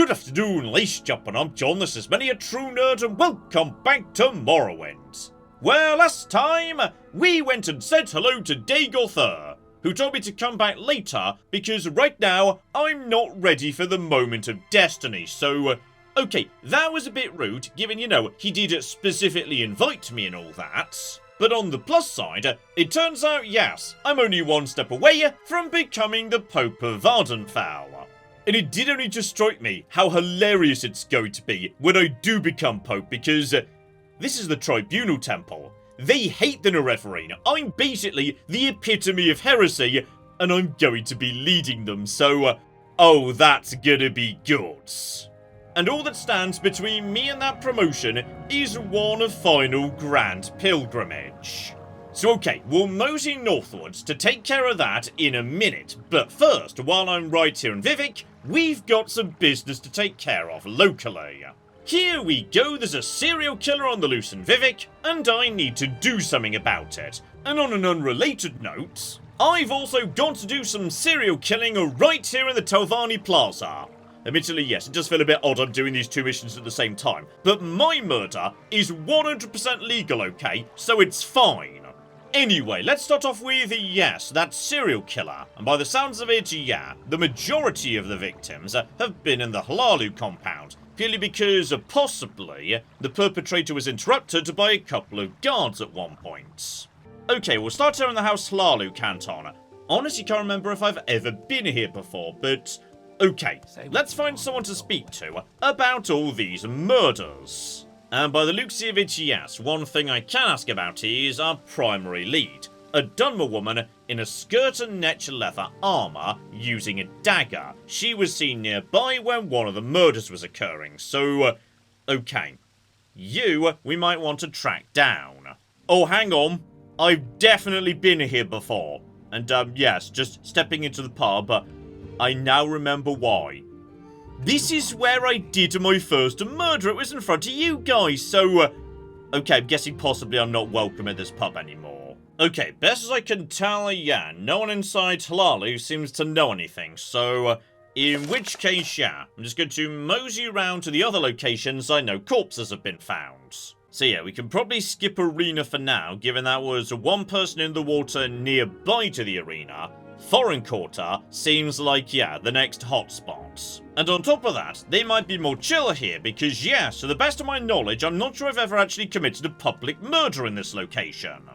Good afternoon, ladies and gentlemen, I'm John, this is Many a True Nerd, and welcome back to Morrowind. Well, last time, we went and said hello to Dagothur, who told me to come back later, because right now, I'm not ready for the moment of destiny, so, okay, that was a bit rude, given, he did specifically invite me and all that. But on the plus side, it turns out, yes, I'm only one step away from becoming the Pope of Fanfare. And it did only just strike me how hilarious it's going to be when I do become Pope, because this is the Tribunal Temple. They hate the Nerevarine. I'm basically the epitome of heresy, and I'm going to be leading them, so, oh, that's gonna be good. And all that stands between me and that promotion is one final grand pilgrimage. So okay, we'll mosey northwards to take care of that in a minute, but first, while I'm right here in Vivic, we've got some business to take care of locally. Here we go, there's a serial killer on the loose in Vivic, and I need to do something about it. And on an unrelated note, I've also got to do some serial killing right here in the Telvanni Plaza. Admittedly, yes, it does feel a bit odd I'm doing these two missions at the same time, but my murder is 100% legal, okay, so it's fine. Anyway, let's start off with, yes, that serial killer. And by the sounds of it, yeah, the majority of the victims have been in the Hlalu compound, purely because, possibly, the perpetrator was interrupted by a couple of guards at one point. Okay, we'll start here in the House Hlalu Canton. Honestly, can't remember if I've ever been here before, but okay, let's find someone to speak to about all these murders. And by the looks of it, yes, one thing I can ask about is our primary lead. A Dunmer woman in a skirt and netch leather armour using a dagger. She was seen nearby when one of the murders was occurring, so, okay. You, we might want to track down. Oh, hang on. I've definitely been here before. And, yes, just stepping into the pub, I now remember why. This is where I did my first murder. It was in front of you guys, so, okay, I'm guessing possibly I'm not welcome at this pub anymore. Okay, best as I can tell, yeah, no one inside Hlalu seems to know anything, so, in which case, yeah, I'm just going to mosey around to the other locations I know corpses have been found. So yeah, we can probably skip arena for now, given that was one person in the water nearby to the arena. Foreign Quarter seems like, yeah, the next hotspot. And on top of that, they might be more chill here because, yeah, to the best of my knowledge, I'm not sure I've ever actually committed a public murder in this location.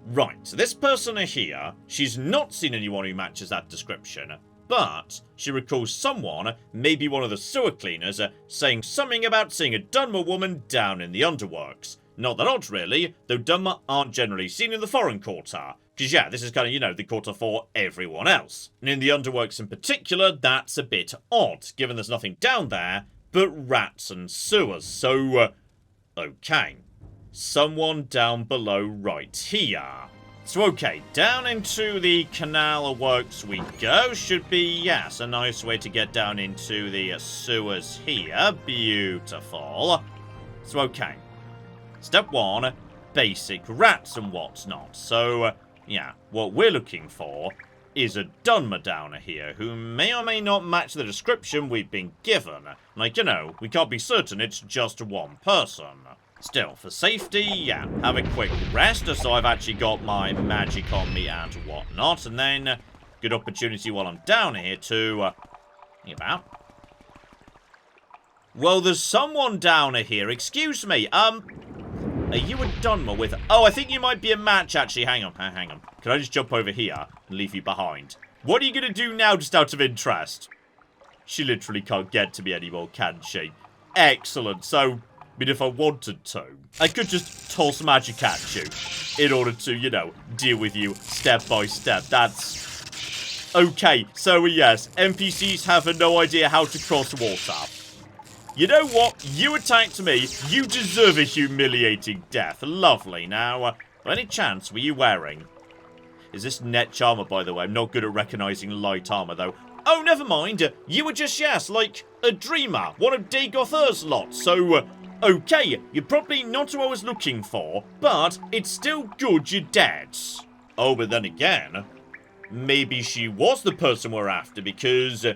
Right, so this person here, she's not seen anyone who matches that description, but she recalls someone, maybe one of the sewer cleaners, saying something about seeing a Dunmer woman down in the underworks. Not that odd, really, though Dunmer aren't generally seen in the Foreign Quarter. Because, yeah, this is kind of, the quarter for everyone else. And in the underworks in particular, that's a bit odd, given there's nothing down there but rats and sewers. So, okay. Someone down below right here. So, okay, down into the canal works we go. Should be, yes, a nice way to get down into the sewers here. Beautiful. So, okay. Step one, basic rats and whatnot. So, yeah, what we're looking for is a Dunmer downer here who may or may not match the description we've been given. Like, we can't be certain it's just one person. Still, for safety, yeah, have a quick rest so I've actually got my magic on me and whatnot. And then, good opportunity while I'm down here to, think about. Well, there's someone downer here, excuse me, are you a Dunmer with... Oh, I think you might be a match, actually. Hang on. Can I just jump over here and leave you behind? What are you going to do now, just out of interest? She literally can't get to me anymore, can she? Excellent. So, I mean, if I wanted to, I could just toss magic at you in order to, deal with you step by step. That's... Okay, so yes, NPCs have no idea how to cross water. You know what? You attacked me. You deserve a humiliating death. Lovely. Now, by any chance, were you wearing? Is this netch armor, by the way? I'm not good at recognizing light armor, though. Oh, never mind. You were just, yes, like a dreamer. One of Dagothur's lot. So, okay, you're probably not who I was looking for, but it's still good you're dead. Oh, but then again, maybe she was the person we're after because,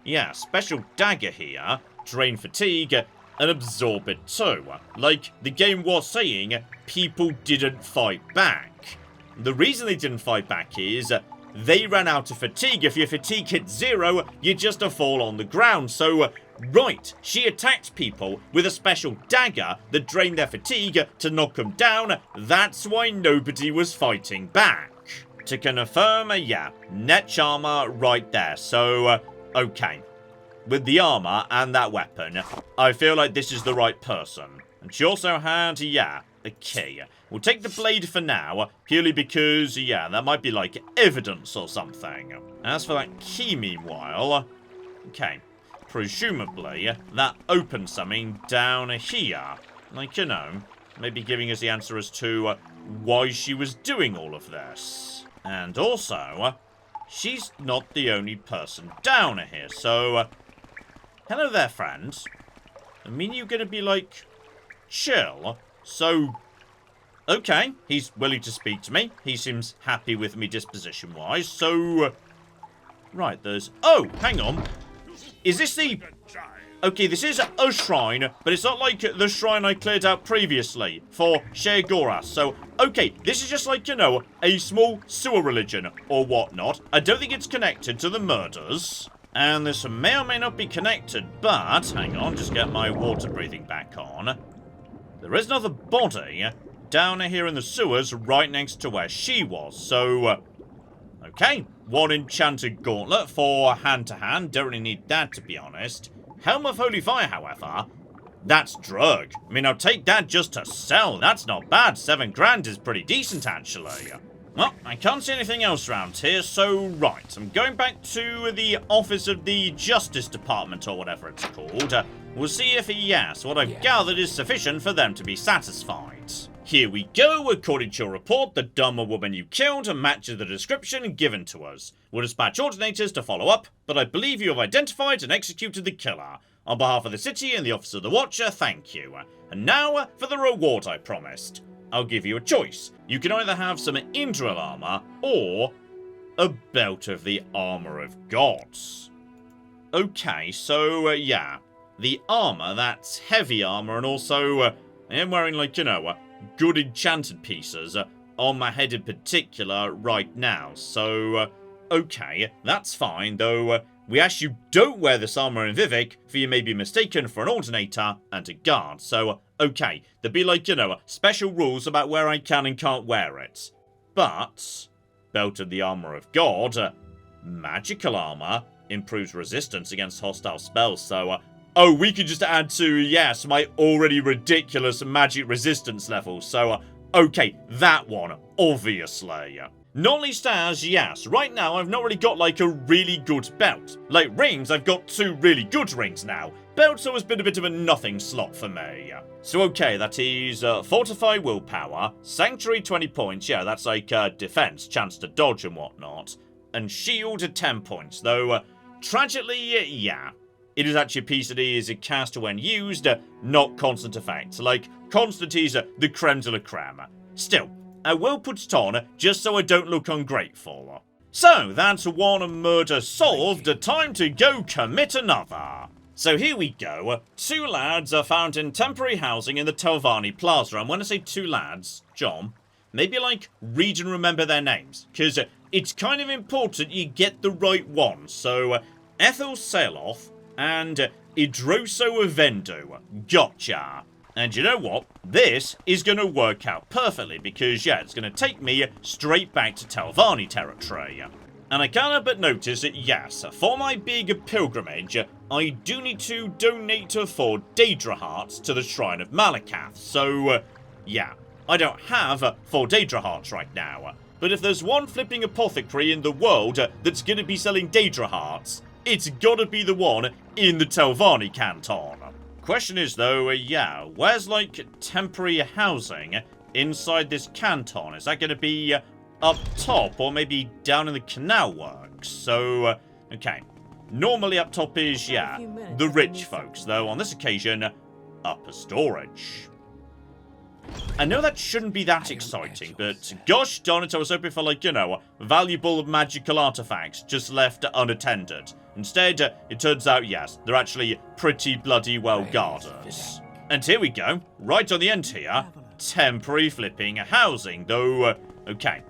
yeah, special dagger here. drain fatigue, and absorb it too. Like the game was saying, people didn't fight back. The reason they didn't fight back is they ran out of fatigue. If your fatigue hit 0, you just fall on the ground. So, right, she attacked people with a special dagger that drained their fatigue to knock them down. That's why nobody was fighting back. To confirm, yeah, net armor right there. So, okay. With the armor and that weapon, I feel like this is the right person. And she also had, yeah, a key. We'll take the blade for now, purely because, yeah, that might be like evidence or something. As for that key, meanwhile, okay, presumably that opens something down here. Like, you know, maybe giving us the answer as to why she was doing all of this. And also, she's not the only person down here, so hello there, friend. I mean, you're gonna be like chill. So, okay, he's willing to speak to me. He seems happy with me disposition-wise. So, right, there's... Oh, hang on. Is this the... Okay, this is a shrine, but it's not like the shrine I cleared out previously for Sheogorath. So, okay, this is just like, you know, a small sewer religion or whatnot. I don't think it's connected to the murders. And this may or may not be connected, but... Hang on, just get my water breathing back on. There is another body down here in the sewers right next to where she was. So, okay. One enchanted gauntlet for hand-to-hand. Don't really need that, to be honest. Helm of Holy Fire, however, that's drug. I mean, I'll take that just to sell. That's not bad. 7 grand is pretty decent, actually. Well, I can't see anything else around here, so right. I'm going back to the office of the Justice Department, or whatever it's called. We'll see if, yes, what I've gathered is sufficient for them to be satisfied. Here we go. According to your report, the dumb woman you killed matches the description given to us. We'll dispatch alternators to follow up, but I believe you have identified and executed the killer. On behalf of the city and the Office of the Watcher, thank you. And now, for the reward I promised. I'll give you a choice. You can either have some Indral armor, or a belt of the Armor of Gods. Okay, so, yeah. The armor, that's heavy armor, and also, I am wearing, like, you know, good enchanted pieces on my head in particular right now. So, okay, that's fine, though we actually don't wear this armor in Vivic, for you may be mistaken for an alternator and a guard. So, okay, there'd be, like, you know, special rules about where I can and can't wear it. But, belt of the Armor of God, magical armor, improves resistance against hostile spells, so, oh, we could just add to, yes, my already ridiculous magic resistance level. So, okay, that one, obviously. Not least as, yes, right now I've not really got, like, a really good belt. Like, rings, I've got 2 really good rings now. Belt's always been a bit of a nothing slot for me. So, okay, that is Fortify Willpower, Sanctuary 20 points, yeah, that's like defense, chance to dodge and whatnot, and Shield at 10 points, though, tragically, yeah. It is actually a piece that is cast when used, not constant effect. Like, constant is the creme de la creme. Still, I will put it on just so I don't look ungrateful. So, that's one murder solved. Time to go commit another. So here we go. 2 lads are found in temporary housing in the Telvanni Plaza. And when I say 2 lads, John, maybe like read and remember their names, because it's kind of important you get the right one. So, Ethel Saloth and Idroso Avendo. Gotcha. And you know what? This is going to work out perfectly because, yeah, it's going to take me straight back to Telvanni territory. And I can't help but notice that, yes, for my big pilgrimage, I do need to donate 4 Daedra Hearts to the Shrine of Malakath. So, yeah, I don't have 4 Daedra Hearts right now. But if there's one flipping apothecary in the world that's going to be selling Daedra Hearts, it's gotta be the one in the Telvanni Canton. Question is, though, yeah, where's, like, temporary housing inside this canton? Is that gonna be up top or maybe down in the canal works? So, okay. Normally up top is, yeah, the rich folks, though on this occasion, upper storage. I know that shouldn't be that exciting, but gosh darn it, I was hoping for, like, you know, valuable magical artifacts just left unattended. Instead, it turns out, yes, they're actually pretty bloody well guarded. And here we go, right on the end here, temporary flipping housing, though, okay.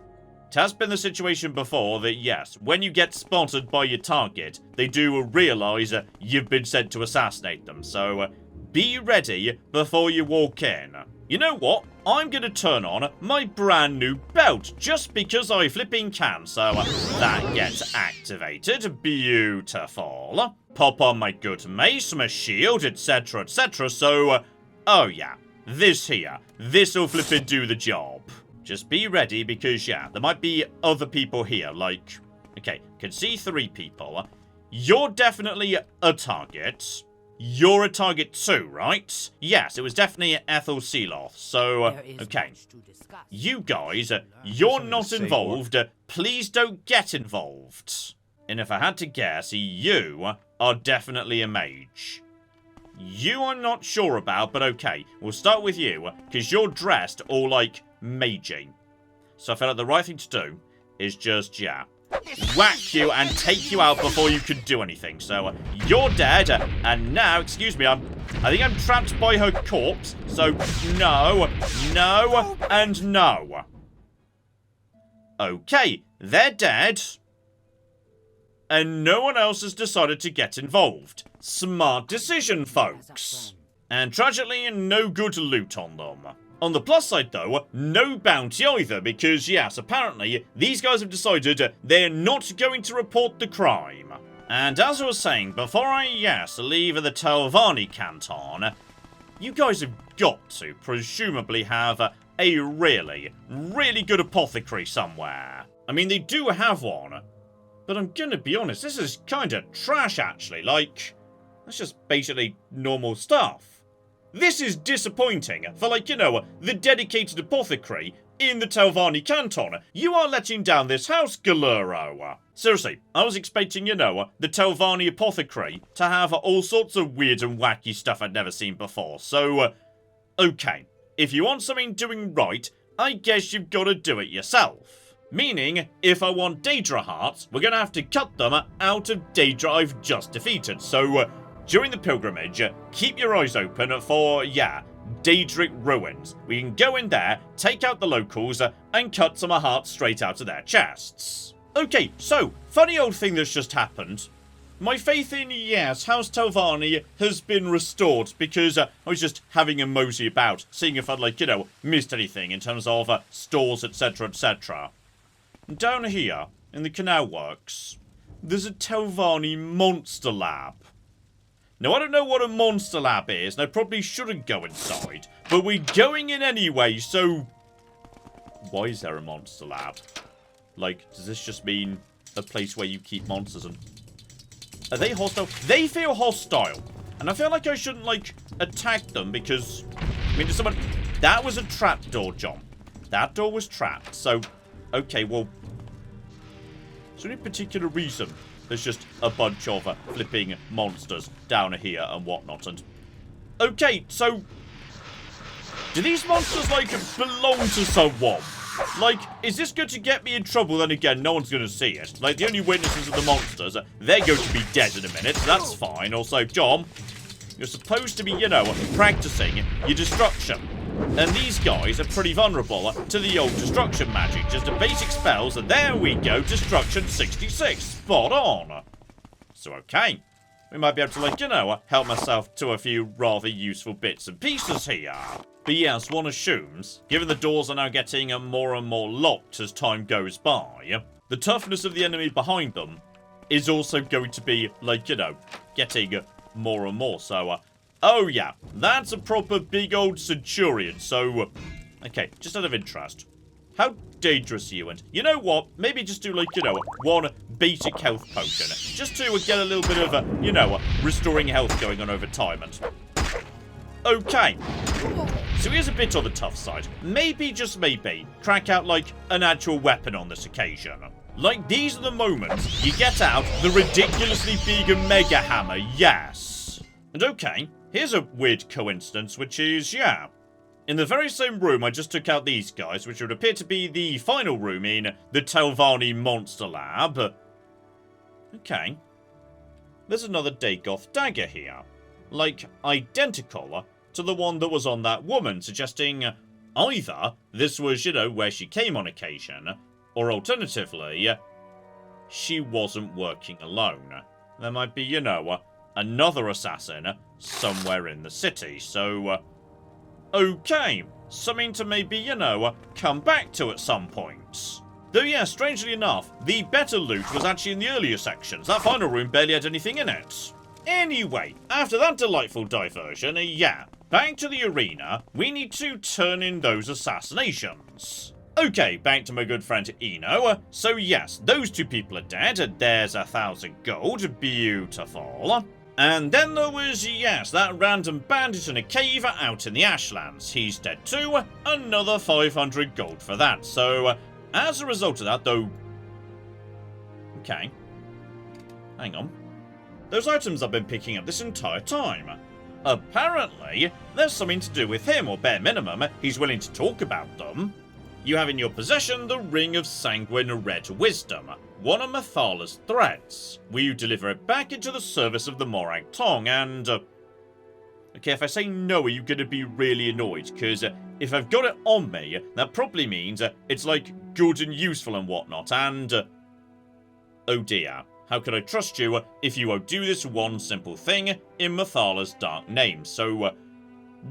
It has been the situation before that, yes, when you get spotted by your target, they do realise you've been sent to assassinate them, so be ready before you walk in. You know what? I'm going to turn on my brand new belt just because I flipping can, so that gets activated. Beautiful. Pop on my good mace, my shield, etc, etc, so, oh yeah, this here, this'll flipping do the job. Just be ready because, yeah, there might be other people here, like, okay, can see 3 people. You're definitely a target. You're a target too, right? Yes, it was definitely Ethel Seeloth, so, okay. You guys, you're not involved. Please don't get involved. And if I had to guess, you are definitely a mage. You I'm not sure about, but okay. We'll start with you, because you're dressed all, like, magey. So I felt like the right thing to do is just, yeah, whack you and take you out before you can do anything. So you're dead, and now, excuse me, I think I'm trapped by her corpse. So no, no, and no. Okay, they're dead. And no one else has decided to get involved. Smart decision, folks. And tragically, no good loot on them. On the plus side, though, no bounty either, because, yes, apparently, these guys have decided they're not going to report the crime. And as I was saying, before I, yes, leave the Telvanni Canton, you guys have got to, presumably, have a really, really good apothecary somewhere. I mean, they do have one, but I'm gonna be honest, this is kinda trash, actually. Like, that's just basically normal stuff. This is disappointing for, like, you know, the dedicated apothecary in the Telvanni Canton. You are letting down this house, Galuro. Seriously, I was expecting, you know, the Telvanni apothecary to have all sorts of weird and wacky stuff I'd never seen before. So, okay, if you want something doing right, I guess you've got to do it yourself. Meaning, if I want Daedra hearts, we're going to have to cut them out of Daedra I've just defeated. So, during the pilgrimage, keep your eyes open for, yeah, Daedric ruins. We can go in there, take out the locals, and cut some hearts straight out of their chests. Okay, so, funny old thing that's just happened. My faith in, yes, House Telvanni has been restored because I was just having a mosey about, seeing if I'd, like, you know, missed anything in terms of stores, etc, etc. Down here, in the canal works, there's a Telvanni monster lab. Now, I don't know what a monster lab is, and I probably shouldn't go inside, but we're going in anyway, so why is there a monster lab? Like, does this just mean a place where you keep monsters and... Are they hostile? They feel hostile, and I feel like I shouldn't, like, attack them because, I mean, does someone... That was a trap door, John. That door was trapped, so, okay, well, is there any particular reason there's just a bunch of flipping monsters down here and whatnot? And okay, so do these monsters, like, belong to someone? Like, is this going to get me in trouble? Then again, no one's going to see it. Like, the only witnesses of the monsters, they're going to be dead in a minute, so that's fine. Also, John, you're supposed to be, you know, practicing your destruction. And these guys are pretty vulnerable to the old destruction magic. Just a basic spells, and there we go, destruction 66. Spot on. So, okay. We might be able to, like, you know, help myself to a few rather useful bits and pieces here. But yes, one assumes, given the doors are now getting more and more locked as time goes by, the toughness of the enemy behind them is also going to be, like, you know, getting more and more. So, oh yeah, that's a proper big old centurion. So, okay, just out of interest, how dangerous are you? And you know what? Maybe just do, like, you know, one basic health potion. Just to get a little bit of, you know, restoring health going on over time. And okay. So here's a bit on the tough side. Maybe, just maybe, crack out, like, an actual weapon on this occasion. Like, these are the moments you get out the ridiculously big mega hammer, yes. And okay, here's a weird coincidence, which is, yeah, in the very same room I just took out these guys, which would appear to be the final room in the Telvanni Monster Lab. Okay. There's another Dagoth dagger here. Like, identical to the one that was on that woman, suggesting either this was, where she came on occasion, or alternatively, she wasn't working alone. There might be, another assassin somewhere in the city, so, okay, something to maybe, come back to at some point. Though, yeah, strangely enough, the better loot was actually in the earlier sections. That final room barely had anything in it. Anyway, after that delightful diversion, back to the arena, we need to turn in those assassinations. Okay, back to my good friend Eno. So yes, those two people are dead. There's 1,000 gold. Beautiful. And then there was, that random bandit in a cave out in the Ashlands. He's dead too. Another 500 gold for that. So, as a result of that, though... Okay. Hang on. Those items I've been picking up this entire time. Apparently, there's something to do with him, or bare minimum, he's willing to talk about them. You have in your possession the Ring of Sanguine Red Wisdom, one of Mathala's threads. Will you deliver it back into the service of the Morag Tong, and... Okay, if I say no, are you going to be really annoyed? Because if I've got it on me, that probably means it's, like, good and useful and whatnot, and... oh dear. How can I trust you if you won't do this one simple thing in Mathala's dark name? So,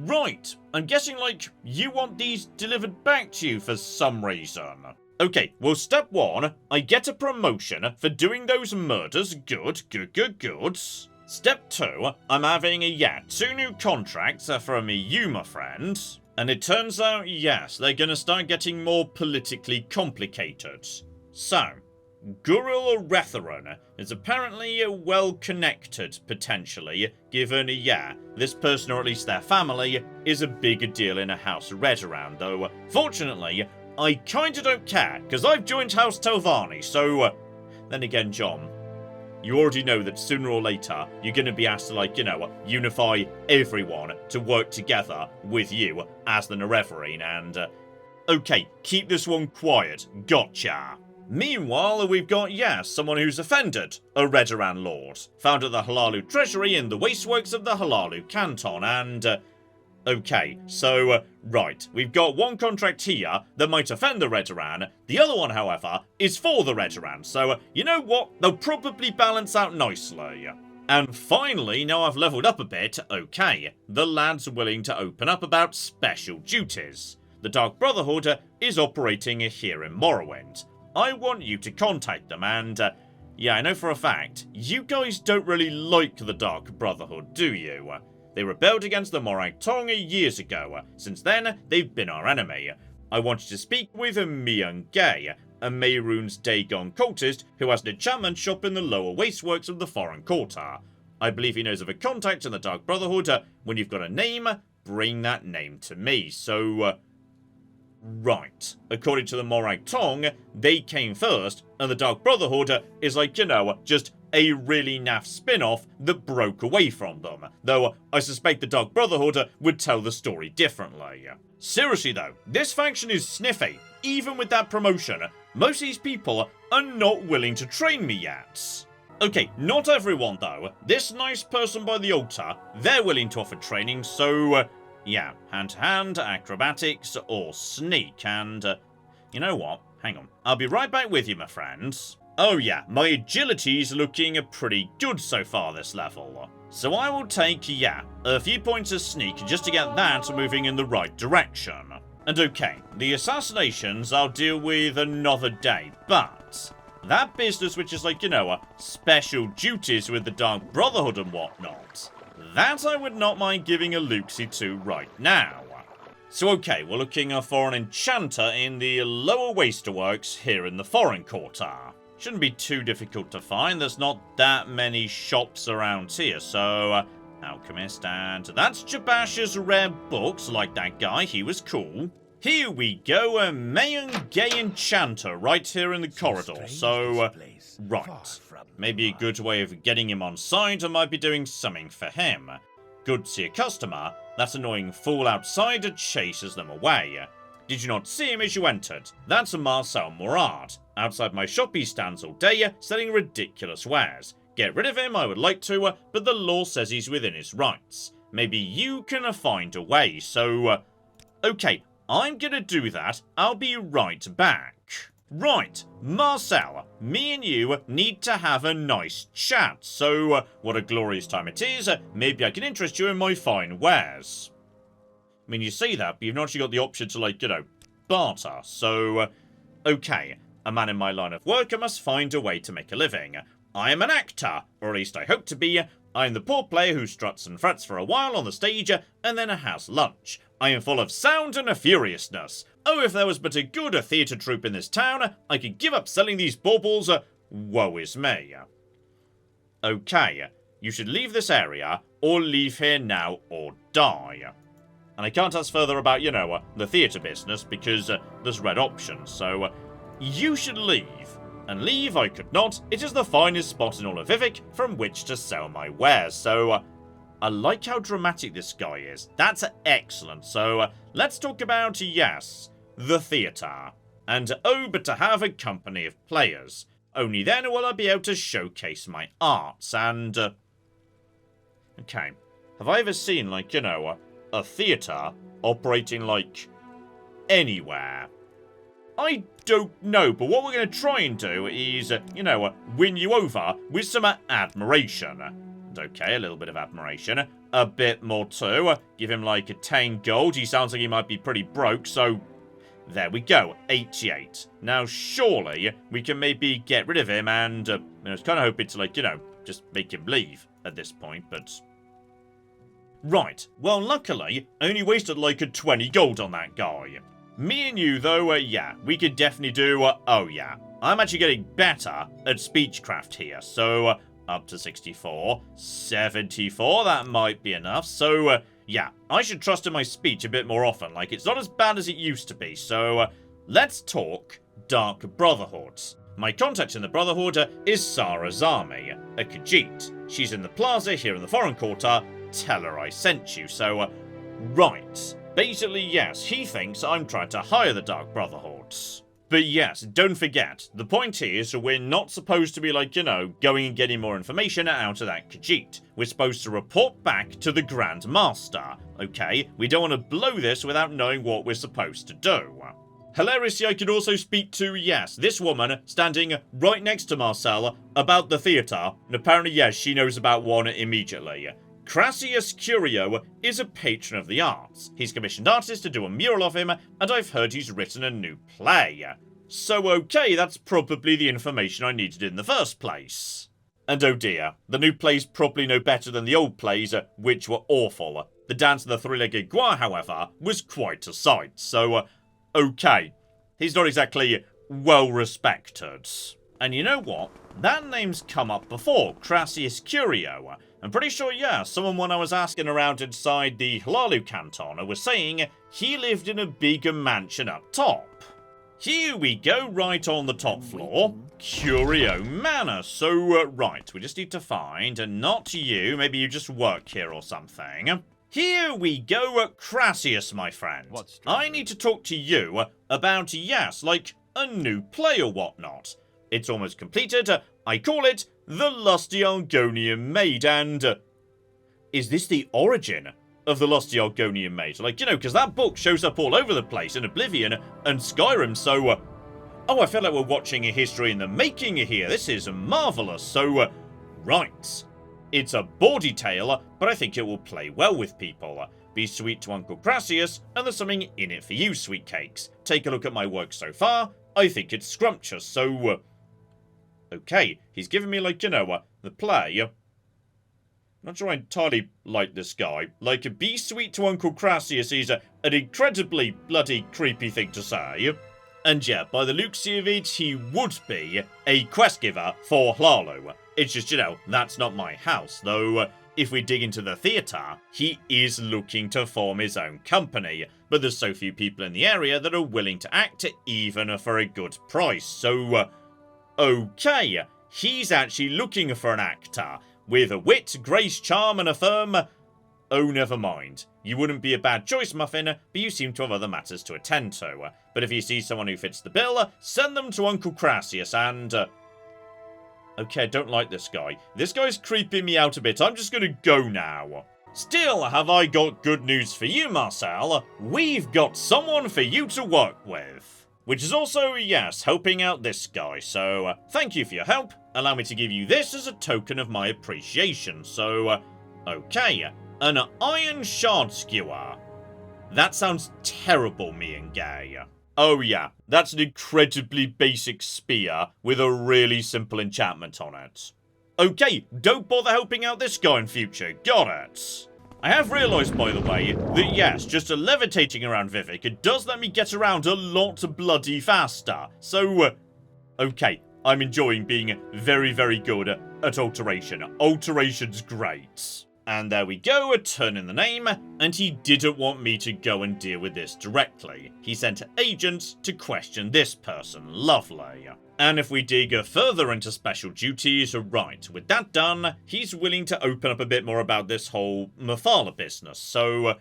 right. I'm guessing, like, you want these delivered back to you for some reason. Okay, well, step 1, I get a promotion for doing those murders. Good. Step 2, I'm having, 2 new contracts from you, my friend. And it turns out, yes, they're gonna start getting more politically complicated. So... Gurul Retharon is apparently well-connected, potentially, given, this person, or at least their family, is a big deal in a House Redoran, though, fortunately, I kinda don't care, because I've joined House Telvanni, so... then again, John, you already know that sooner or later, you're gonna be asked to, like, unify everyone to work together with you as the Nerevarine, and... okay, keep this one quiet, gotcha. Meanwhile, we've got, someone who's offended, a Redoran Lord, found at the Halalu Treasury in the wasteworks of the Halalu Canton, and, okay, so, right, we've got one contract here that might offend the Redoran, the other one, however, is for the Redoran, so, you know what, they'll probably balance out nicely. And finally, now I've leveled up a bit, okay, the lad's willing to open up about special duties. The Dark Brotherhood is operating here in Morrowind. I want you to contact them, and, I know for a fact, you guys don't really like the Dark Brotherhood, do you? They rebelled against the Morag Tong years ago. Since then, they've been our enemy. I want you to speak with Mian Gay, a Mehrunes Dagon cultist who has an enchantment shop in the lower wasteworks of the Foreign Quarter. I believe he knows of a contact in the Dark Brotherhood. When you've got a name, bring that name to me. So, right. According to the Morag Tong, they came first, and the Dark Brotherhood is like, just a really naff spin-off that broke away from them. Though, I suspect the Dark Brotherhood would tell the story differently. Seriously though, this faction is sniffy. Even with that promotion, most of these people are not willing to train me yet. Okay, not everyone though. This nice person by the altar, they're willing to offer training, so... hand-to-hand, acrobatics, or sneak, and, you know what? Hang on. I'll be right back with you, my friends. Oh yeah, my agility's looking pretty good so far this level. So I will take, a few points of sneak just to get that moving in the right direction. And okay, the assassinations I'll deal with another day, but... that business which is like, special duties with the Dark Brotherhood and whatnot... that I would not mind giving a look-see to right now. So okay, we're looking for an enchanter in the lower wasterworks here in the Foreign Quarter. Shouldn't be too difficult to find, there's not that many shops around here, so... alchemist, and that's Jabash's rare books, like that guy, he was cool. Here we go, a Mayan Gay Enchanter right here in the corridor, so... right. Maybe a good way of getting him on side, I might be doing something for him. Good to see a customer. That annoying fool outsider chases them away. Did you not see him as you entered? That's a Marcel Morad. Outside my shop he stands all day, selling ridiculous wares. Get rid of him, I would like to, but the law says he's within his rights. Maybe you can find a way, so... okay, I'm gonna do that. I'll be right back. Right, Marcel, me and you need to have a nice chat, so what a glorious time it is. Maybe I can interest you in my fine wares. I mean, you say that, but you've not actually got the option to, like, barter, so... okay, a man in my line of work, I must find a way to make a living. I am an actor, or at least I hope to be. I am the poor player who struts and frets for a while on the stage, and then has lunch. I am full of sound and furiousness. Oh, if there was but a good theatre troupe in this town, I could give up selling these baubles. Woe is me. Okay, you should leave this area, or leave here now, or die. And I can't ask further about, the theatre business, because there's red options, so you should leave. And leave I could not. It is the finest spot in all of Vivic from which to sell my wares, so... I like how dramatic this guy is. That's excellent. So, let's talk about, yes, the theatre. And oh, but to have a company of players. Only then will I be able to showcase my arts, and... okay. Have I ever seen, like, a theatre operating, like, anywhere? I don't know, but what we're going to try and do is, win you over with some admiration. Okay, a little bit of admiration. A bit more too. Give him like a 10 gold. He sounds like he might be pretty broke, so... there we go, 88. Now, surely, we can maybe get rid of him and... I was kind of hoping to, like, just make him leave at this point, but... right, well, luckily, I only wasted like a 20 gold on that guy. Me and you, though, yeah, we could definitely do... oh, yeah. I'm actually getting better at speechcraft here, so... up to 64, 74, that might be enough. So, yeah, I should trust in my speech a bit more often. Like, it's not as bad as it used to be. So, let's talk Dark Brotherhoods. My contact in the Brotherhood is Sarah Zami, a Khajiit. She's in the plaza here in the Foreign Quarter. Tell her I sent you. So, right. Basically, yes, he thinks I'm trying to hire the Dark Brotherhoods. But yes, don't forget, the point is we're not supposed to be like, going and getting more information out of that Khajiit. We're supposed to report back to the Grand Master, okay? We don't want to blow this without knowing what we're supposed to do. Hilariously, I could also speak to, yes, this woman standing right next to Marcel about the theatre, and apparently, yes, she knows about one immediately. Crassius Curio is a patron of the arts. He's commissioned artists to do a mural of him, and I've heard he's written a new play. So okay, that's probably the information I needed in the first place. And oh dear, the new play's probably no better than the old plays, which were awful. The Dance of the Three-Legged Gua, however, was quite a sight, so okay. He's not exactly well-respected. And you know what? That name's come up before, Crassius Curio. I'm pretty sure, yeah, someone when I was asking around inside the Hlalu canton was saying he lived in a big mansion up top. Here we go, right on the top floor. Curio Manor. So, right, we just need to find, and not you, maybe you just work here or something. Here we go, Crassius, my friend. I need to talk to you about, yes, like, a new play or whatnot. It's almost completed. I call it The Lusty Argonian Maid, and... is this the origin of the Lusty Argonian Maid? Like, because that book shows up all over the place in Oblivion and Skyrim, so... oh, I feel like we're watching a history in the making here. This is marvellous. So, right. It's a bawdy tale, but I think it will play well with people. Be sweet to Uncle Crassius, and there's something in it for you, sweet cakes. Take a look at my work so far. I think it's scrumptious, so... okay, he's given me, like, the play. Not sure I entirely like this guy. Like, be sweet to Uncle Crassius is an incredibly bloody creepy thing to say. And yeah, by the looks of it, he would be a quest giver for Hlalu. It's just, that's not my house, though. If we dig into the theatre, he is looking to form his own company, but there's so few people in the area that are willing to act even for a good price, so... okay, he's actually looking for an actor, with a wit, grace, charm, and a firm... Oh, never mind. You wouldn't be a bad choice, Muffin, but you seem to have other matters to attend to. But if you see someone who fits the bill, send them to Uncle Crassius and... Okay, I don't like this guy. This guy's creeping me out a bit. I'm just gonna go now. Still, have I got good news for you, Marcel? We've got someone for you to work with. Which is also, yes, helping out this guy. So, thank you for your help. Allow me to give you this as a token of my appreciation. So, okay. An iron shard skewer. That sounds terrible, me and Gay. Oh yeah, that's an incredibly basic spear with a really simple enchantment on it. Okay, don't bother helping out this guy in future, got it. I have realised, by the way, that yes, just levitating around Vivic, it does let me get around a lot bloody faster. So, okay, I'm enjoying being very, very good at alteration. Alteration's great. And there we go, a turn in the name, and he didn't want me to go and deal with this directly. He sent agents to question this person. Lovely. And if we dig further into special duties, right, with that done, he's willing to open up a bit more about this whole Mephala business. So,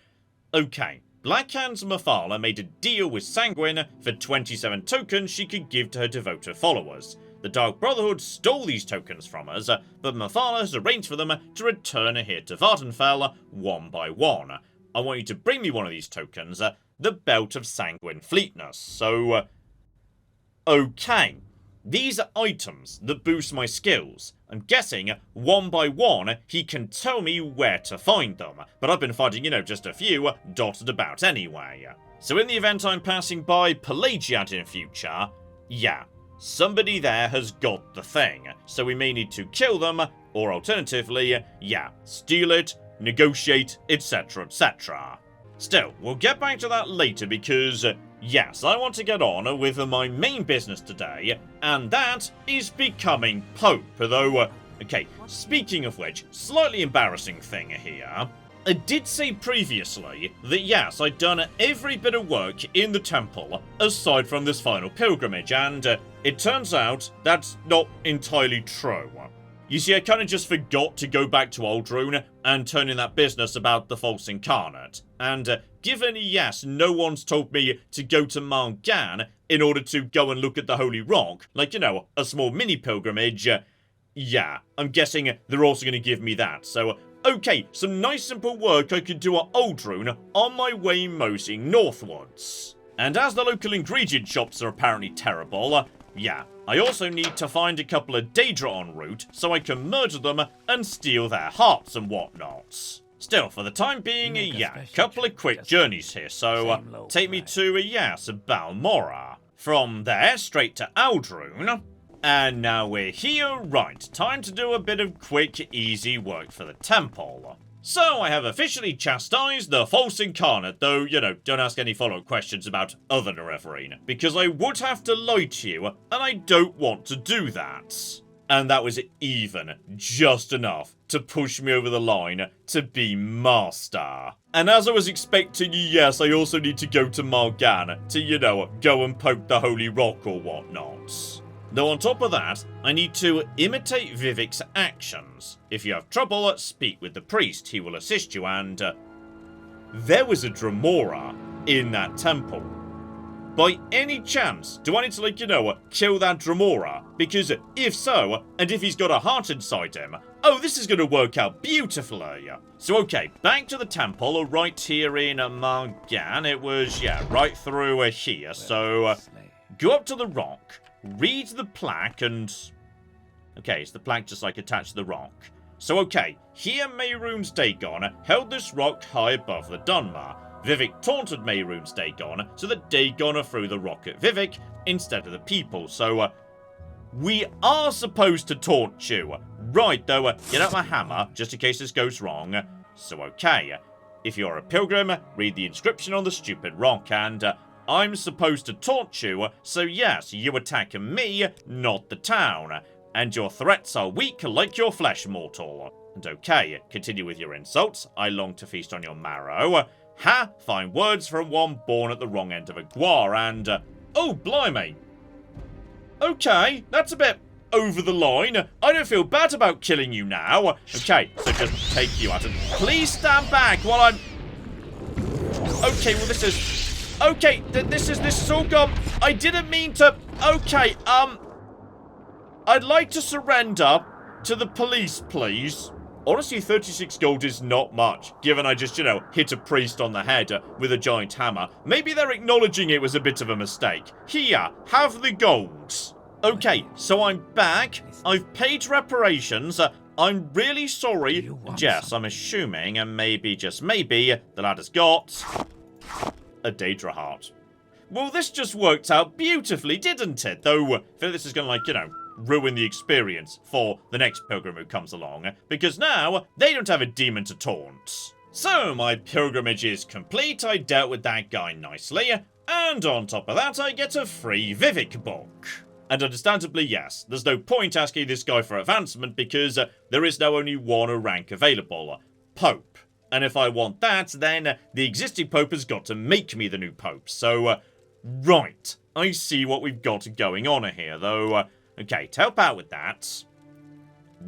okay. Blackhand's Mephala made a deal with Sanguine for 27 tokens she could give to her devoted followers. The Dark Brotherhood stole these tokens from us, but Mephala has arranged for them to return here to Vardenfell one by one. I want you to bring me one of these tokens, the Belt of Sanguine Fleetness. So, okay. These are items that boost my skills. I'm guessing, one by one, he can tell me where to find them. But I've been finding, just a few dotted about anyway. So in the event I'm passing by Pelagiad in future, yeah. Somebody there has got the thing, so we may need to kill them, or alternatively, yeah, steal it, negotiate, etc, etc. Still, we'll get back to that later because, yes, I want to get on with my main business today, and that is becoming Pope, though, okay, speaking of which, slightly embarrassing thing here. I did say previously that yes, I'd done every bit of work in the temple aside from this final pilgrimage, and it turns out that's not entirely true. You see, I kind of just forgot to go back to Aldrune and turn in that business about the false incarnate. And given, yes, no one's told me to go to Malgan in order to go and look at the Holy Rock, like, a small mini pilgrimage, yeah, I'm guessing they're also going to give me that, so... Okay, some nice simple work I could do at Aldrune on my way moseying northwards. And as the local ingredient shops are apparently terrible, yeah, I also need to find a couple of Daedra en route so I can murder them and steal their hearts and whatnot. Still, for the time being, yeah, a couple of quick journeys here, so take me to, yes, Balmora. From there, straight to Aldrune. And now we're here, right, time to do a bit of quick, easy work for the temple. So I have officially chastised the false incarnate, though, don't ask any follow-up questions about other Nerevarine, because I would have to lie to you, and I don't want to do that. And that was even just enough to push me over the line to be Master. And as I was expecting, yes, I also need to go to Malgan to, go and poke the Holy Rock or whatnot. Though on top of that, I need to imitate Vivic's actions. If you have trouble, speak with the priest, he will assist you, and... there was a Dremora in that temple. By any chance, do I need to, kill that Dremora? Because if so, and if he's got a heart inside him, oh, this is going to work out beautifully. So okay, back to the temple, right here in Malgan. It was, yeah, right through here, so... go up to the rock. Read the plaque and... okay, is the plaque just attached to the rock? So okay, here Mehrunes Dagon held this rock high above the Dunmer. Vivic taunted Mehrunes Dagon so that Dagon threw the rock at Vivic instead of the people. So, we are supposed to taunt you. Right, though, get out my hammer just in case this goes wrong. So okay, if you're a pilgrim, read the inscription on the stupid rock and... I'm supposed to taunt you, so yes, you attack me, not the town. And your threats are weak like your flesh, mortal. And okay, continue with your insults. I long to feast on your marrow. Ha! Fine words from one born at the wrong end of a guar, and... oh, blimey. Okay, that's a bit over the line. I don't feel bad about killing you now. Okay, so just take you out and please stand back while I'm... Okay, well this is... Okay, this is all gone. I didn't mean to... Okay, I'd like to surrender to the police, please. Honestly, 36 gold is not much, given I just, hit a priest on the head with a giant hammer. Maybe they're acknowledging it was a bit of a mistake. Here, have the gold. Okay, so I'm back. I've paid reparations. I'm really sorry. Yes, I'm assuming, and maybe, just maybe, the lad has got a Daedra heart. Well, this just worked out beautifully, didn't it? Though, I feel this is gonna, ruin the experience for the next pilgrim who comes along, because now they don't have a demon to taunt. So my pilgrimage is complete. I dealt with that guy nicely, and on top of that I get a free Vivic book. And understandably, yes, there's no point asking this guy for advancement because there is now only one rank available, Pope. And if I want that, then the existing Pope has got to make me the new Pope. So, right, I see what we've got going on here, though. Okay, to help out with that...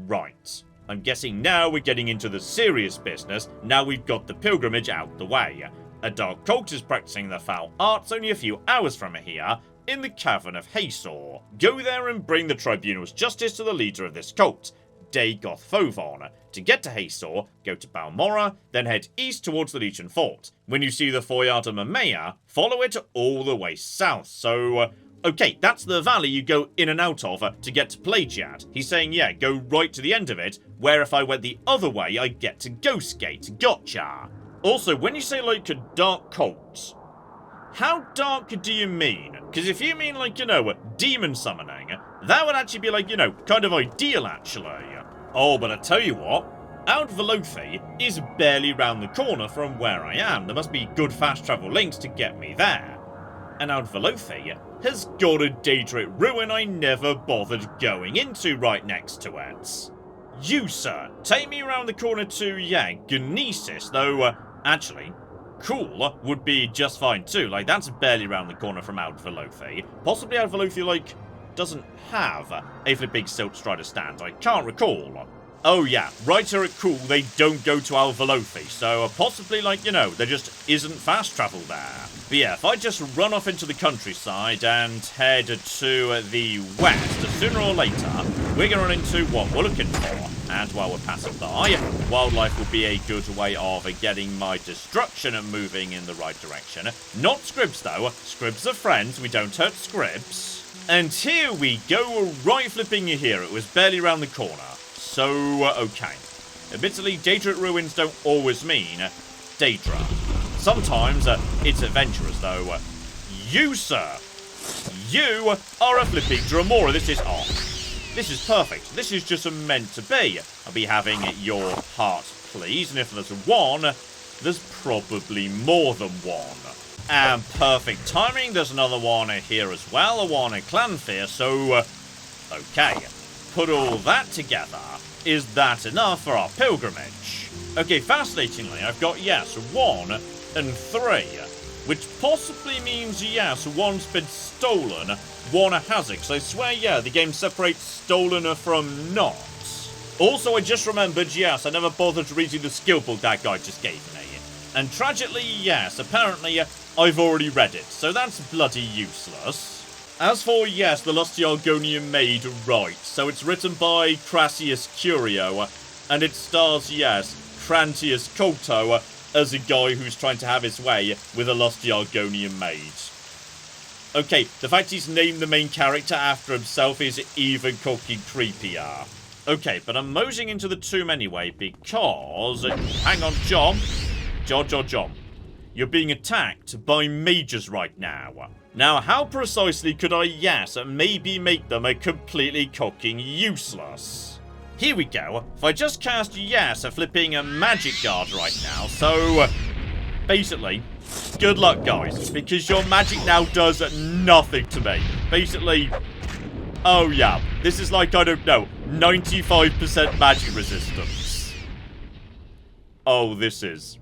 Right. I'm guessing now we're getting into the serious business. Now we've got the pilgrimage out the way. A dark cult is practicing their foul arts only a few hours from here, in the Cavern of Hazor. Go there and bring the Tribunal's justice to the leader of this cult, Dagoth Fovon. To get to Hazor, go to Balmora, then head east towards the Legion Fort. When you see the Foyard of Mamea, follow it all the way south. So... Okay, that's the valley you go in and out of to get to Pelagiad. He's saying, yeah, go right to the end of it, where if I went the other way, I get to Ghostgate. Gotcha. Also, when you say, a dark cult, how dark do you mean? Because if you mean, demon summoning, that would actually be, kind of ideal, actually. Oh, but I tell you what, Out Velothi is barely round the corner from where I am. There must be good fast travel links to get me there. And Out Velothi has got a Daedric ruin I never bothered going into right next to it. You, sir, take me around the corner to, Gnesis, though, actually, cool would be just fine too. That's barely around the corner from Out Velothi. Possibly Out Velothi, doesn't have a flipping Silt Strider stand. I can't recall. Oh yeah, right here at Cool, they don't go to Out Velothi, so possibly, there just isn't fast travel there. But yeah, if I just run off into the countryside and head to the west, sooner or later, we're going to run into what we're looking for. And while we're passing by, wildlife will be a good way of getting my destruction and moving in the right direction. Not Scribs, though. Scribs are friends, we don't hurt Scribs. And here we go, right flipping here. It was barely around the corner. So, okay. Admittedly, Daedric ruins don't always mean Daedra. Sometimes it's adventurous, though. You, sir, you are a flipping Dramora. This is perfect. This is just meant to be. I'll be having your heart, please. And if there's one, there's probably more than one. And perfect timing. There's another one here as well. A one at Fanfare. So, okay. Put all that together. Is that enough for our pilgrimage? Okay, fascinatingly, I've got, 1 and 3. Which possibly means, one's been stolen, one hasn't. Because I swear, the game separates stolen from not. Also, I just remembered, I never bothered reading the skill book that guy just gave me. And tragically, apparently, I've already read it. So that's bloody useless. As for, the Lusty Argonian Maid, right. So it's written by Crassius Curio, and it stars, Crantius Colto as a guy who's trying to have his way with a Lusty Argonian Maid. Okay, the fact he's named the main character after himself is even fucking creepier. Okay, but I'm moseying into the tomb anyway, because... Hang on, John. John. You're being attacked by mages right now. Now, how precisely could I, maybe make them a completely cocking useless? Here we go. If I just cast, a flipping a magic guard right now, so... basically, good luck, guys, because your magic now does nothing to me. Basically, oh yeah, this is I don't know, 95% magic resistance. Oh, this is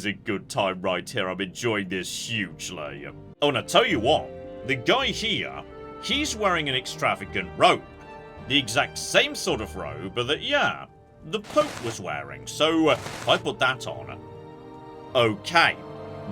a good time right here. I'm enjoying this hugely. Oh, and I tell you what, the guy here, he's wearing an extravagant robe. the exact same sort of robe that, yeah, the Pope was wearing. So, if I put that on... Okay,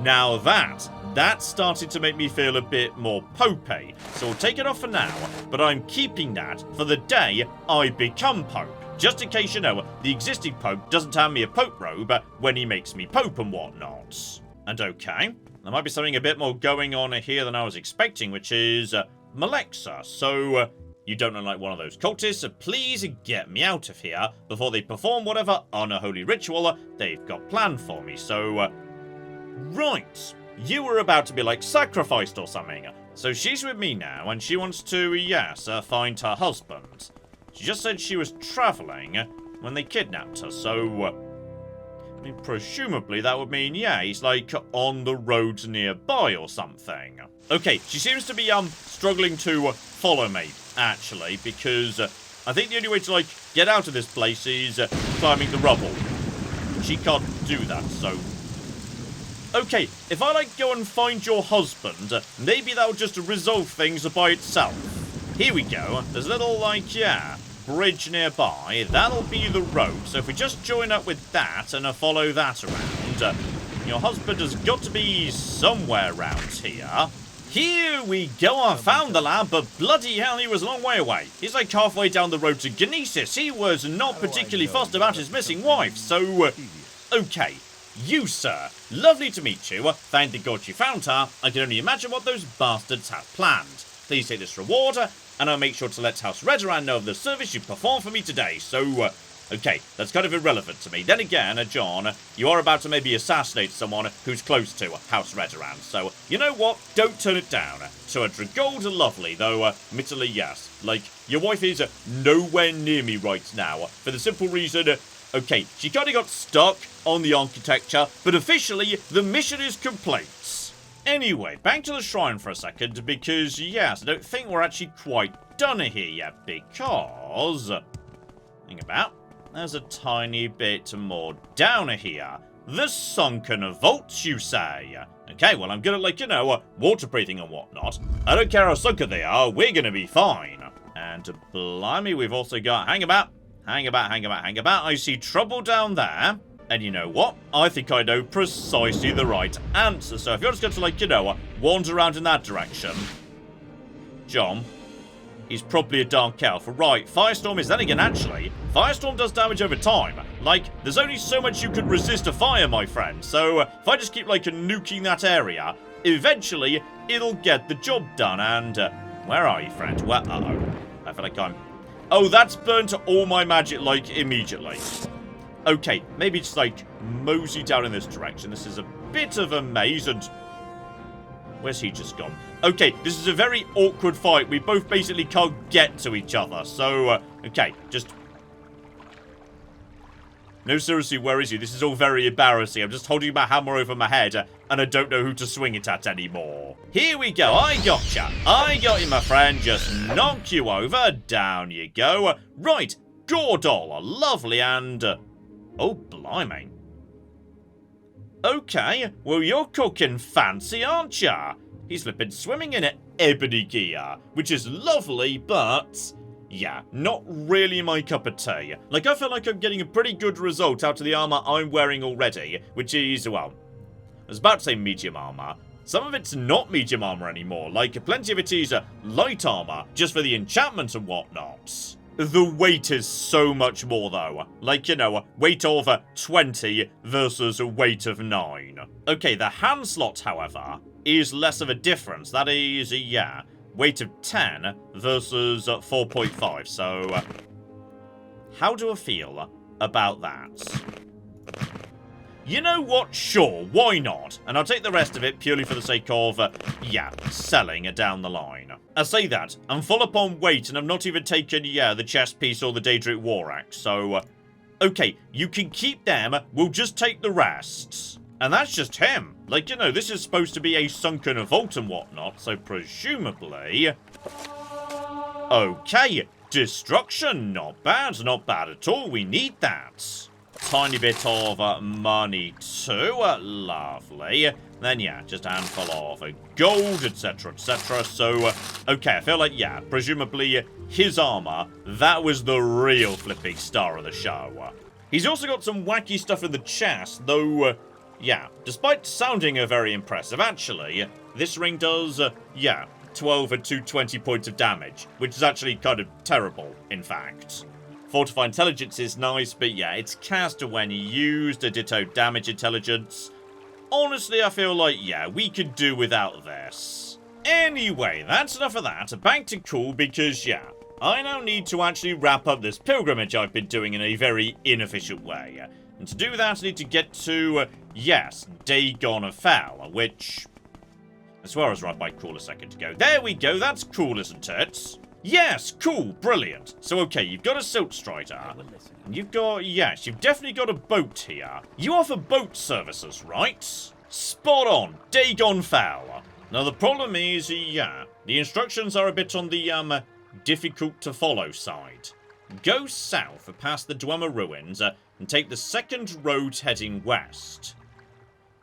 now that started to make me feel a bit more popey. So I'll take it off for now, but I'm keeping that for the day I become Pope. Just in case, you know, the existing Pope doesn't hand me a Pope robe when he makes me Pope and whatnot. And okay, there might be something a bit more going on here than I was expecting, which is Malexa. So, you don't look like one of those cultists, so please get me out of here before they perform whatever unholy ritual they've got planned for me. So, right, you were about to be, like, sacrificed or something. So she's with me now, and she wants to, yes, find her husband. She just said she was travelling when they kidnapped her, so... I mean, presumably that would mean, yeah, he's, like, on the roads nearby or something. Okay, she seems to be, struggling to follow me, actually, because I think the only way to, like, get out of this place is climbing the rubble. She can't do that, so... Okay, if I, like, go and find your husband, maybe that'll just resolve things by itself. Here we go. There's a little, like, yeah, bridge nearby. That'll be the road. So if we just join up with that and follow that around, your husband has got to be somewhere around here. Here we go. I found the lad, but bloody hell, he was a long way away. He's like halfway down the road to Genesis. He was not particularly fussed about his missing wife, so, okay. You, sir. Lovely to meet you. Thank the God you found her. I can only imagine what those bastards have planned. Please take this reward, and I'll make sure to let House Redoran know of the service you performed for me today. So, okay, that's kind of irrelevant to me. Then again, John, you are about to maybe assassinate someone who's close to House Redoran. So, you know what? Don't turn it down. So, a Dragold lovely, though, admittedly, yes. Like, your wife is nowhere near me right now, for the simple reason... Okay, she kind of got stuck on the architecture, but officially, the mission is complete. Anyway, back to the shrine for a second, because, yes, I don't think we're actually quite done here yet, because... Think about. There's a tiny bit more down here. The sunken vaults, you say? Okay, well, I'm good at, like, you know, water breathing and whatnot. I don't care how sunken they are, we're gonna be fine. And, blimey, we've also got... Hang about. Hang about. I see trouble down there. And you know what? I think I know precisely the right answer. So if you're just going to, like, you know, wander around in that direction. John. He's probably a dark elf. Right, Firestorm is then again, actually. Firestorm does damage over time. Like, there's only so much you can resist a fire, my friend. So if I just keep, like, nuking that area, eventually it'll get the job done. And where are you, friend? Where? Uh-oh. I feel like I'm... Oh, that's burnt all my magic, like, immediately. Okay, maybe just, like, mosey down in this direction. This is a bit of a maze, and... Where's he just gone? Okay, this is a very awkward fight. We both basically can't get to each other. So, okay, just... No, seriously, where is he? This is all very embarrassing. I'm just holding my hammer over my head, and I don't know who to swing it at anymore. Here we go. I gotcha. I got you, my friend. Just knock you over. Down you go. Right. Gordol. Lovely and... oh, blimey. Okay. Well, you're cooking fancy, aren't ya? He's been swimming in ebony gear, which is lovely, but... yeah, not really my cup of tea. Like, I feel like I'm getting a pretty good result out of the armor I'm wearing already, which is, well, I was about to say medium armor. Some of it's not medium armor anymore, like, plenty of it is light armor, just for the enchantment and whatnot. The weight is so much more, though. Like, you know, weight of 20 versus a weight of 9. Okay, the hand slot, however, is less of a difference. That is, yeah... weight of 10 versus 4.5, so how do I feel about that? You know what? Sure, why not? And I'll take the rest of it purely for the sake of, yeah, selling down the line. I say that, I'm full up on weight and I've not even taken, yeah, the chest piece or the Daedric War Axe, so, okay, you can keep them, we'll just take the rest. And that's just him. Like, you know, this is supposed to be a sunken vault and whatnot, so presumably... okay, destruction, not bad at all, we need that. tiny bit of money too. Lovely. Then, yeah, just a handful of gold, etc., etc. So, okay, I feel like, yeah, presumably his armor, that was the real flipping star of the show. He's also got some wacky stuff in the chest, though, yeah, despite sounding very impressive, actually, this ring does, yeah, 12 and 220 points of damage, which is actually kind of terrible, in fact. Fortify Intelligence is nice, but yeah, it's cast when used, a ditto damage intelligence. Honestly, I feel like, yeah, we could do without this. Anyway, that's enough of that. Back to cool, because, yeah, I now need to actually wrap up this pilgrimage I've been doing in a very inefficient way. And to do that, I need to get to, yes, Dagon Fell, which I swear I was right by cool a second ago. There we go, that's cool, isn't it? Yes, cool, brilliant. So, okay, you've got a Silt Strider. And you've got, yes, you've definitely got a boat here. You offer boat services, right? Spot on, Dagon Fell. Now, the problem is, yeah, the instructions are a bit on the, difficult to follow side. Go south past the Dwemer Ruins and take the second road heading west.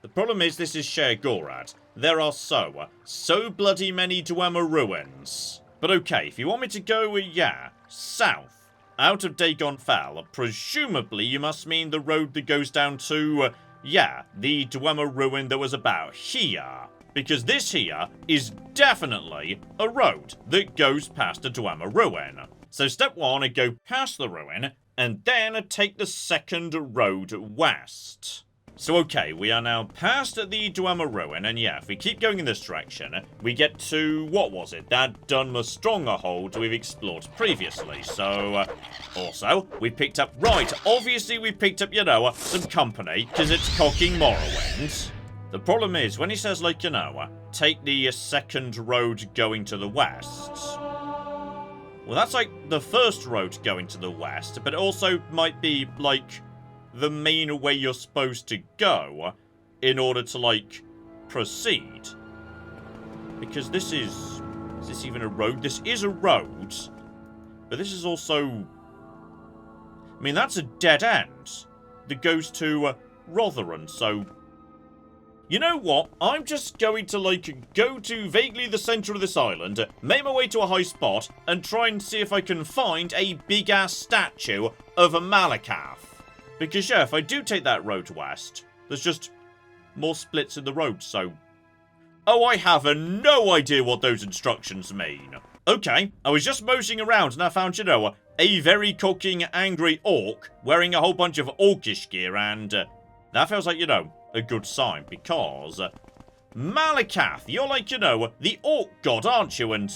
The problem is this is Sher Gorad. There are so bloody many Dwemer Ruins. But okay, if you want me to go, yeah, south, out of Dagon Fell, presumably you must mean the road that goes down to, yeah, the Dwemer Ruin that was about here. Because this here is definitely a road that goes past a Dwemer Ruin. So step one, go past the ruin, and then take the second road west. So okay, we are now past the Dwemer Ruin, and yeah, if we keep going in this direction, we get to, what was it, that Dunmer Stronghold we've explored previously. So, also, we picked up, right, obviously we picked up, you know, some company, because it's cocking Morrowind. The problem is, when he says, like, you know, take the second road going to the west. Well, that's like the first road going to the west, but it also might be, like, the main way you're supposed to go in order to, like, proceed. Because this is this even a road? This is a road, but this is also, I mean, that's a dead end that goes to Rotherham, so, you know what? I'm just going to, like, go to vaguely the centre of this island, make my way to a high spot, and try and see if I can find a big-ass statue of a Malakath. Because, yeah, if I do take that road west, there's just more splits in the road, so... Oh, I have no idea what those instructions mean. Okay, I was just moseying around and I found, you know, a very cocking, angry orc wearing a whole bunch of orcish gear, and that feels like, you know, a good sign, because Malakath, you're like, you know, the orc god, aren't you? And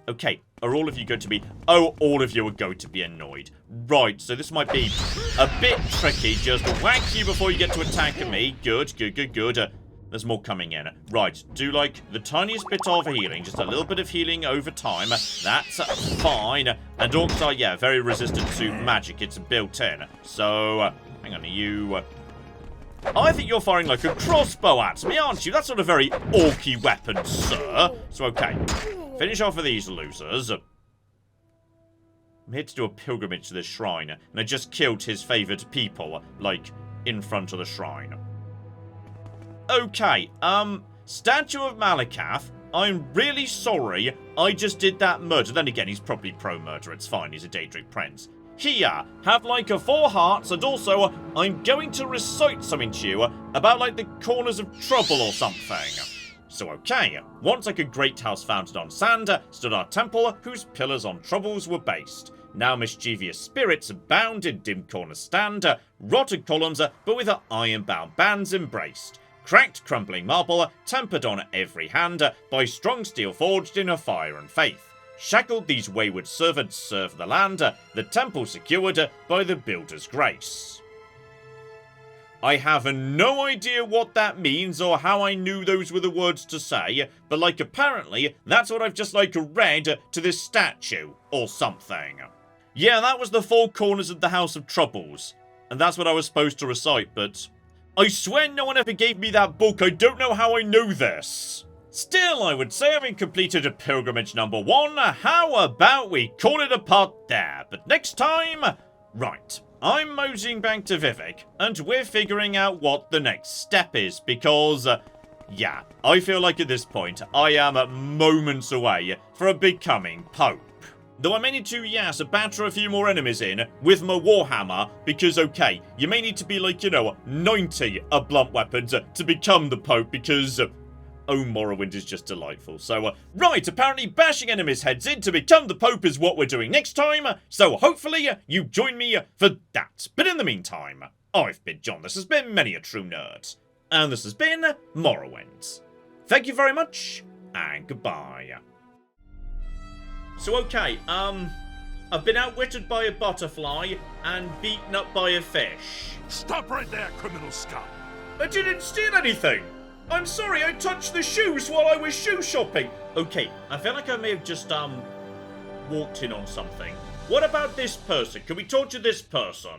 okay, are all of you going to be... Oh, all of you are going to be annoyed. Right, so this might be a bit tricky. Just whack you before you get to attack me. Good, good, good, good. There's more coming in. Right, do, like, the tiniest bit of healing. Just a little bit of healing over time. That's fine. And orcs are, yeah, very resistant to magic. It's built in. So, hang on, you... I think you're firing like a crossbow at me, aren't you? That's not a very orky weapon, sir. So, okay. Finish off with these losers. I'm here to do a pilgrimage to this shrine, and I just killed his favoured people, like, in front of the shrine. Okay, Statue of Malakath, I'm really sorry I just did that murder. Then again, he's probably pro-murder, it's fine, he's a Daedric prince. Here, have like 4 hearts, and also, I'm going to recite something to you about like the corners of trouble or something. So okay, once like a great house founded on sand, stood our temple, whose pillars on troubles were based. Now mischievous spirits abound in dim corners stand, rotted columns, but with iron-bound bands embraced. Cracked, crumbling marble, tempered on every hand, by strong steel forged in a fire and faith. Shackled these wayward servants serve the land, the temple secured by the builder's grace. I have no idea what that means or how I knew those were the words to say, but like apparently that's what I've just like read to this statue or something. Yeah, that was the 4 corners of the House of Troubles, and that's what I was supposed to recite, but I swear no one ever gave me that book. I don't know how I know this. Still, I would say having completed a pilgrimage number 1, how about we call it a part there? But next time, right, I'm moseying back to Vivic, and we're figuring out what the next step is, because, yeah, I feel like at this point, I am moments away from becoming Pope. Though I may need to, yes, batter a few more enemies in with my Warhammer, because, okay, you may need to be like, 90 blunt weapons to become the Pope, because, oh, Morrowind is just delightful. So, right, apparently bashing enemies' heads in to become the Pope is what we're doing next time, so hopefully you join me for that. But in the meantime, I've been John, this has been Many a True Nerd, and this has been Morrowind. Thank you very much, and goodbye. So okay, I've been outwitted by a butterfly and beaten up by a fish. Stop right there, criminal scum! I didn't steal anything! I'm sorry, I touched the shoes while I was shoe shopping! Okay, I feel like I may have just, walked in on something. What about this person? Can we talk to this person?